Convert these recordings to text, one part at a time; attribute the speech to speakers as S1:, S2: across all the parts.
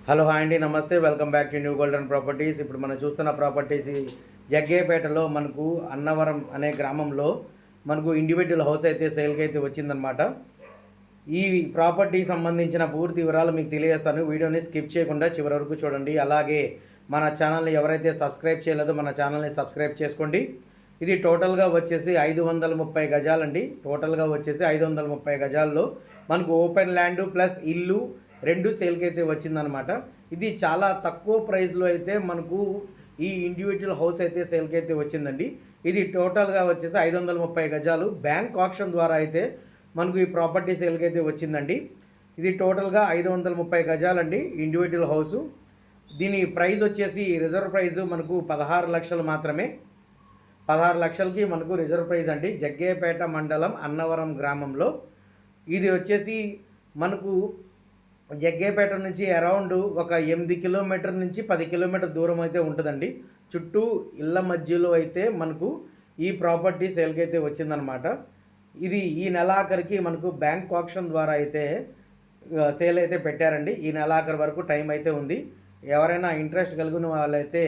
S1: Hello hi అండి, నమస్తే. Welcome back to new golden properties. ఇప్పుడు మనం చూస్తున్న ప్రాపర్టీస్ జగ్గేపేటలో మనకు అన్నవరం అనే గ్రామంలో మనకు ఇండివిజువల్ హౌస్ అయితే సేల్కి అయితే వచ్చిందనమాట. ఈ ప్రాపర్టీకి సంబంధించిన పూర్తి వివరాలు మీకు తెలియజేస్తాను. వీడియోని స్కిప్ చేయకుండా చివరి వరకు చూడండి. అలాగే మన ఛానల్ని ఎవరైతే సబ్స్క్రైబ్ చేయలేదో మన ఛానల్ని సబ్స్క్రైబ్ చేసుకోండి. ఇది టోటల్గా వచ్చేసి 530 గజాలండి. టోటల్గా వచ్చేసి 530 గజాల్లో మనకు ఓపెన్ ల్యాండ్ ప్లస్ ఇల్లు రెండు సేల్కి అయితే వచ్చిందనమాట. ఇది చాలా తక్కువ ప్రైస్లో అయితే మనకు ఈ ఇండివిజువల్ హౌస్ అయితే సేల్కి అయితే వచ్చిందండి. ఇది టోటల్గా వచ్చేసి 530 గజాలు బ్యాంక్ ఆప్షన్ ద్వారా అయితే మనకు ఈ ప్రాపర్టీ సేల్కి అయితే వచ్చిందండి. ఇది టోటల్గా 530 గజాలండి ఇండివిజువల్ హౌసు. దీని ప్రైస్ వచ్చేసి రిజర్వ్ ప్రైస్ మనకు 16 లక్షలు మాత్రమే. 16 లక్షలకి మనకు రిజర్వ్ ప్రైస్ అండి. జగ్గేపేట మండలం అన్నవరం గ్రామంలో ఇది వచ్చేసి మనకు జగ్గేపేట నుంచి అరౌండ్ ఒక 8 కిలోమీటర్ నుంచి 10 కిలోమీటర్ దూరం అయితే ఉంటుందండి. చుట్టూ ఇళ్ళ మధ్యలో అయితే మనకు ఈ ప్రాపర్టీ సేల్కి అయితే వచ్చిందనమాట. ఇది ఈ నెలాఖరికి మనకు బ్యాంక్ ఆప్షన్ ద్వారా అయితే సేల్ అయితే పెట్టారండి. ఈ నెలాఖరు వరకు టైం అయితే ఉంది. ఎవరైనా ఇంట్రెస్ట్ కలిగిన వాళ్ళైతే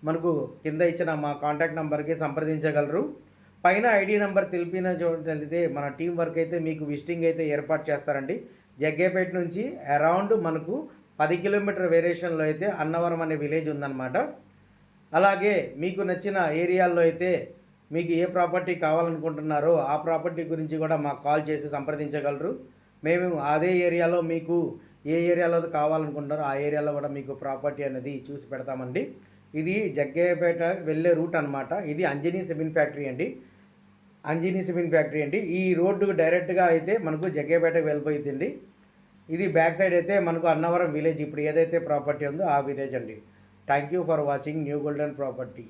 S1: మనకు కింద ఇచ్చిన మా కాంటాక్ట్ నెంబర్కి సంప్రదించగలరు. పైన ఐడి నెంబర్ తెలిపిన చోటైతే మన టీం వర్క్ అయితే మీకు విజిటింగ్ అయితే ఏర్పాటు చేస్తారండి. జగ్గేపేట నుంచి అరౌండ్ మనకు 10 కిలోమీటర్ వేరియేషన్లో అయితే అన్నవరం అనే విలేజ్ ఉందన్నమాట. అలాగే మీకు నచ్చిన ఏరియాల్లో అయితే మీకు ఏ ప్రాపర్టీ కావాలనుకుంటున్నారో ఆ ప్రాపర్టీ గురించి కూడా మాకు కాల్ చేసి సంప్రదించగలరు. మేము అదే ఏరియాలో మీకు ఏ ఏరియాలో కావాలనుకుంటారో ఆ ఏరియాలో కూడా మీకు ప్రాపర్టీ అనేది చూసి పెడతామండి. ఇది జగ్గయ్యపేట వెళ్ళే రూట్ అనమాట. ఇది అంజనీ సిమెంట్ ఫ్యాక్టరీ అండి. ఈ రోడ్డు డైరెక్ట్గా అయితే మనకు జగ్గయ్యపేటకు వెళ్ళిపోయిందండి. ఇది బ్యాక్ సైడ్ అయితే మనకు అన్నవరం విలేజ్, ఇప్పుడు ఏదైతే ప్రాపర్టీ ఉందో ఆ విలేజ్ అండి. Thank you for watching new golden property.